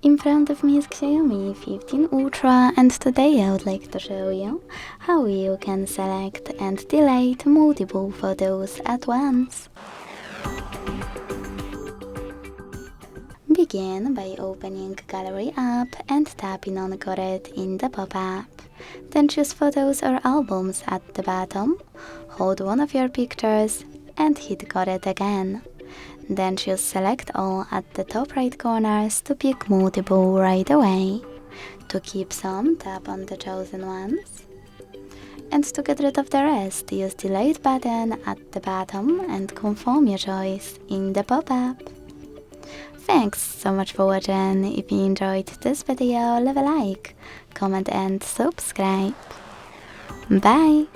In front of me is Xiaomi 15 Ultra, and today I would like to show you how you can select and delete multiple photos at once. Begin by opening Gallery app and tapping on Got It in the pop-up. Then choose Photos or Albums at the bottom, hold one of your pictures and hit Got It again. Then choose Select All at the top right corners to pick multiple right away. To keep some, tap on the chosen ones. And to get rid of the rest, use Delete button at the bottom and confirm your choice in the pop-up. Thanks so much for watching. If you enjoyed this video, leave a like, comment and subscribe. Bye!